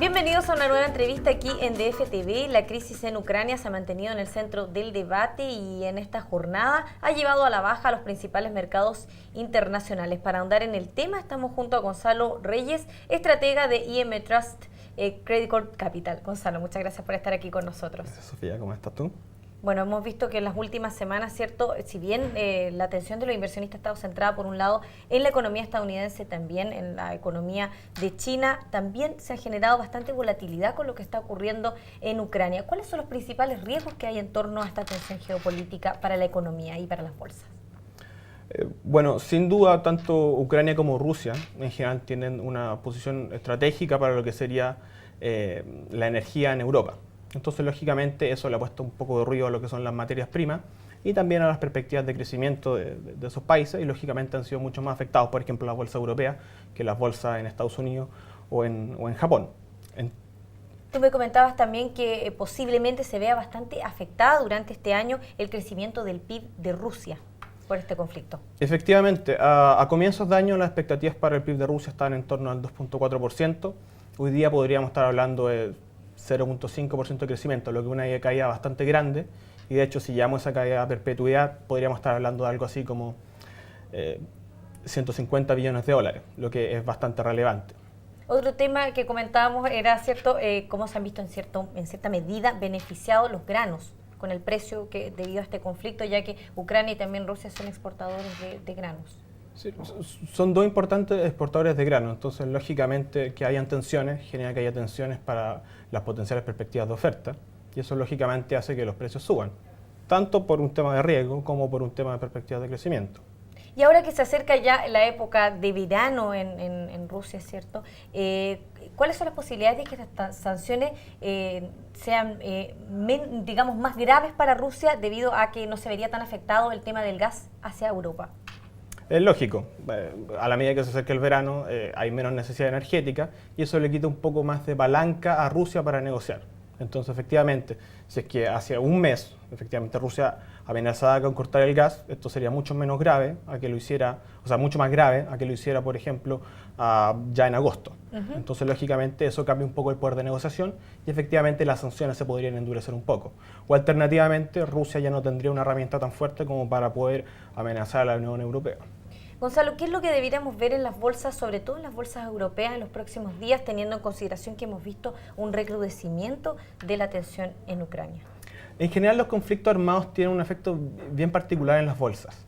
Bienvenidos a una nueva entrevista aquí en DFTV. La crisis en Ucrania se ha mantenido en el centro del debate y en esta jornada ha llevado a la baja a los principales mercados internacionales. Para ahondar en el tema estamos junto a Gonzalo Reyes, estratega de IM Trust Credit Corp Capital. Gonzalo, muchas gracias por estar aquí con nosotros. Gracias, Sofía. ¿Cómo estás tú? Bueno, hemos visto que en las últimas semanas, ¿cierto? Si bien la atención de los inversionistas ha estado centrada, por un lado, en la economía estadounidense, también en la economía de China, también se ha generado bastante volatilidad con lo que está ocurriendo en Ucrania. ¿Cuáles son los principales riesgos que hay en torno a esta tensión geopolítica para la economía y para las bolsas? Bueno, sin duda, tanto Ucrania como Rusia, en general, tienen una posición estratégica para lo que sería la energía en Europa. Entonces, lógicamente, eso le ha puesto un poco de ruido a lo que son las materias primas y también a las perspectivas de crecimiento de esos países, y lógicamente han sido mucho más afectados, por ejemplo, las bolsas europeas que las bolsas en Estados Unidos o en Japón. Tú me comentabas también que posiblemente se vea bastante afectada durante este año el crecimiento del PIB de Rusia por este conflicto. Efectivamente, a comienzos de año las expectativas para el PIB de Rusia estaban en torno al 2.4%. Hoy día podríamos estar hablando de 0.5% de crecimiento, lo que es una caída bastante grande, y de hecho si llevamos esa caída a perpetuidad podríamos estar hablando de algo así como 150 billones de dólares, lo que es bastante relevante. Otro tema que comentábamos era cierto cómo se han visto en cierta medida beneficiados los granos con el precio que debido a este conflicto, ya que Ucrania y también Rusia son exportadores de granos. Sí, son dos importantes exportadores de grano, entonces lógicamente que hayan tensiones genera que haya tensiones para las potenciales perspectivas de oferta, y eso lógicamente hace que los precios suban, tanto por un tema de riesgo como por un tema de perspectivas de crecimiento. Y ahora que se acerca ya la época de verano en Rusia, ¿cierto? ¿Cuáles son las posibilidades de que estas sanciones sean, digamos, más graves para Rusia debido a que no se vería tan afectado el tema del gas hacia Europa? Es lógico, a la medida que se acerca el verano hay menos necesidad energética y eso le quita un poco más de palanca a Rusia para negociar. Entonces, efectivamente, si es que hace un mes, efectivamente Rusia amenazaba con cortar el gas, esto sería mucho menos grave a que lo hiciera, o sea, mucho más grave a que lo hiciera, por ejemplo, ya en agosto. Entonces, lógicamente, eso cambia un poco el poder de negociación y efectivamente las sanciones se podrían endurecer un poco. O alternativamente, Rusia ya no tendría una herramienta tan fuerte como para poder amenazar a la Unión Europea. Gonzalo, ¿qué es lo que deberíamos ver en las bolsas, sobre todo en las bolsas europeas, en los próximos días, teniendo en consideración que hemos visto un recrudecimiento de la tensión en Ucrania? En general, los conflictos armados tienen un efecto bien particular en las bolsas.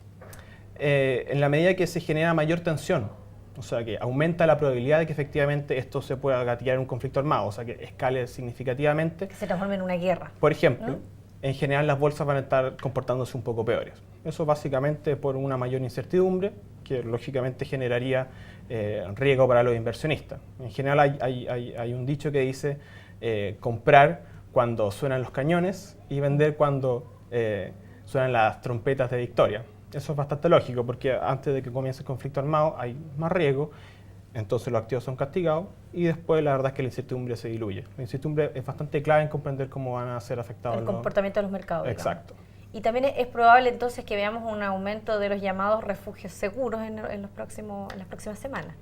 En la medida que se genera mayor tensión, o sea, que aumenta la probabilidad de que efectivamente esto se pueda gatillar en un conflicto armado, o sea, que escale significativamente. Que se transforme en una guerra. Por ejemplo, en general las bolsas van a estar comportándose un poco peores. Eso básicamente por una mayor incertidumbre, que lógicamente generaría riesgo para los inversionistas. En general hay un dicho que dice comprar cuando suenan los cañones y vender cuando suenan las trompetas de victoria. Eso es bastante lógico porque antes de que comience el conflicto armado hay más riesgo, entonces los activos son castigados y después la verdad es que la incertidumbre se diluye. La incertidumbre es bastante clave en comprender cómo van a ser afectados el comportamiento de los mercados. Exacto. Digamos. Y también es probable entonces que veamos un aumento de los llamados refugios seguros en las próximas semanas.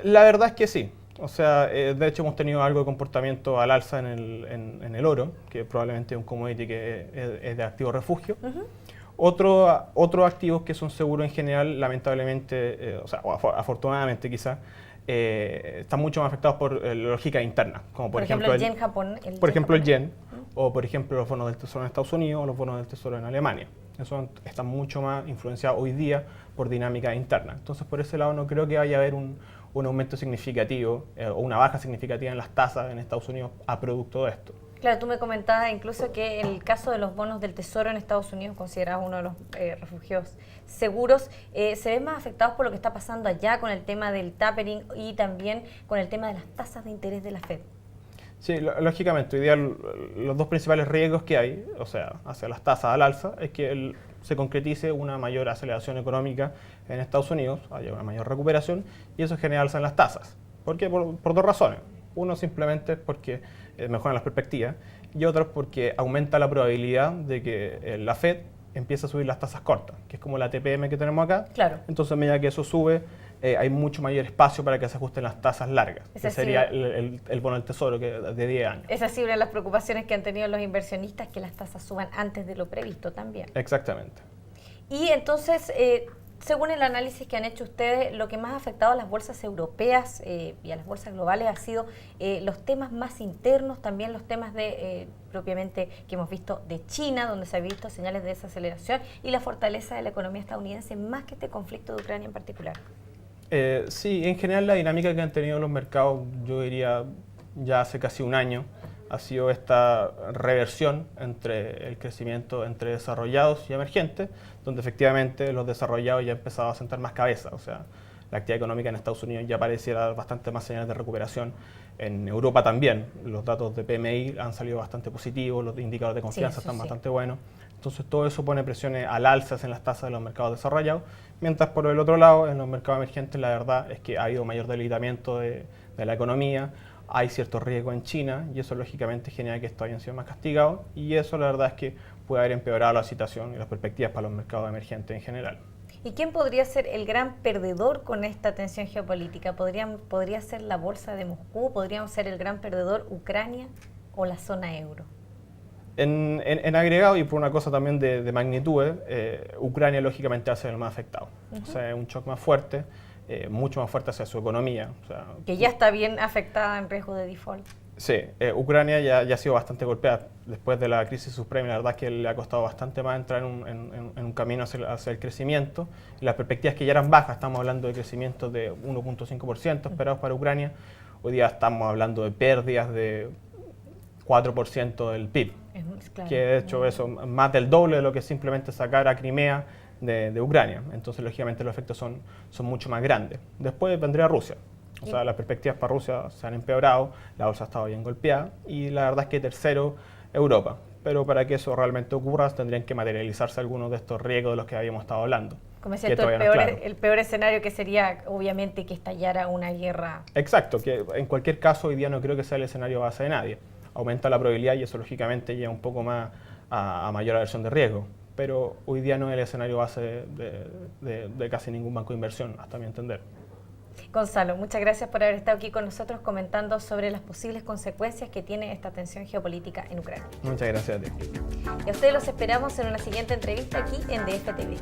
La verdad es que sí. O sea, de hecho hemos tenido algo de comportamiento al alza en el oro, que probablemente es un commodity que es de activo refugio. Otros activos que son seguros en general, lamentablemente, o afortunadamente quizás, están mucho más afectados por lógica interna, como por ejemplo el yen Japón. El yen, o por ejemplo los bonos del Tesoro en Estados Unidos o los bonos del Tesoro en Alemania. Esos están mucho más influenciados hoy día por dinámica interna. Entonces, por ese lado no creo que vaya a haber un aumento significativo o una baja significativa en las tasas en Estados Unidos a producto de esto. Claro, tú me comentabas incluso que el caso de los bonos del Tesoro en Estados Unidos, considerado uno de los refugios seguros, se ven más afectados por lo que está pasando allá con el tema del tapering y también con el tema de las tasas de interés de la Fed. Sí, lógicamente, hoy día los dos principales riesgos que hay, o sea, hacia las tasas al alza, es que se concretice una mayor aceleración económica en Estados Unidos, haya una mayor recuperación, y eso genera alza en las tasas. ¿Por qué? Por dos razones. Uno simplemente porque mejoran las perspectivas y otro porque aumenta la probabilidad de que la Fed empiece a subir las tasas cortas, que es como la TPM que tenemos acá. Claro. Entonces, a medida que eso sube, hay mucho mayor espacio para que se ajusten las tasas largas, Es que así, sería el bono del tesoro de 10 años. Esa ha sido una de las preocupaciones que han tenido los inversionistas, que las tasas suban antes de lo previsto también. Exactamente. Y entonces, según el análisis que han hecho ustedes, lo que más ha afectado a las bolsas europeas y a las bolsas globales ha sido los temas más internos, también los temas de propiamente que hemos visto de China, donde se han visto señales de desaceleración, y la fortaleza de la economía estadounidense, más que este conflicto de Ucrania en particular. Sí, en general la dinámica que han tenido los mercados, yo diría ya hace casi un año, ha sido esta reversión entre el crecimiento entre desarrollados y emergentes, donde efectivamente los desarrollados ya han empezado a sentar más cabeza. O sea, la actividad económica en Estados Unidos ya pareciera bastante más señales de recuperación. En Europa también, los datos de PMI han salido bastante positivos, los indicadores de confianza están bastante buenos. Entonces todo eso pone presiones al alza en las tasas de los mercados desarrollados, mientras por el otro lado, en los mercados emergentes, la verdad es que ha habido mayor debilitamiento de la economía, hay cierto riesgo en China y eso lógicamente genera que estos hayan sido más castigados y eso la verdad es que puede haber empeorado la situación y las perspectivas para los mercados emergentes en general. ¿Y quién podría ser el gran perdedor con esta tensión geopolítica? ¿Podría ser la bolsa de Moscú? ¿Podría ser el gran perdedor Ucrania o la zona euro? En agregado y por una cosa también de magnitud, Ucrania lógicamente va a ser el más afectado. O sea, es un shock más fuerte, mucho más fuerte hacia su economía. O sea, que ya está bien afectada en riesgo de default. Sí, Ucrania ya ha sido bastante golpeada después de la crisis subprime. La verdad es que le ha costado bastante más entrar en un camino hacia el crecimiento. Y las perspectivas que ya eran bajas, estamos hablando de crecimiento de 1.5% esperados para Ucrania. Hoy día estamos hablando de pérdidas de 4% del PIB, claro, que de hecho eso más del doble de lo que simplemente sacar a Crimea de Ucrania. Entonces, lógicamente, los efectos son mucho más grandes. Después vendría Rusia. O sea, las perspectivas para Rusia se han empeorado, la bolsa ha estado bien golpeada y la verdad es que tercero, Europa. Pero para que eso realmente ocurra, tendrían que materializarse algunos de estos riesgos de los que habíamos estado hablando. Como es cierto, el peor escenario que sería, obviamente, que estallara una guerra. Exacto, que en cualquier caso hoy día no creo que sea el escenario base de nadie. Aumenta la probabilidad y eso lógicamente lleva un poco más a mayor aversión de riesgo. Pero hoy día no es el escenario base de casi ningún banco de inversión, hasta mi entender. Gonzalo, muchas gracias por haber estado aquí con nosotros comentando sobre las posibles consecuencias que tiene esta tensión geopolítica en Ucrania. Muchas gracias a ti. Y a ustedes los esperamos en una siguiente entrevista aquí en DF TV.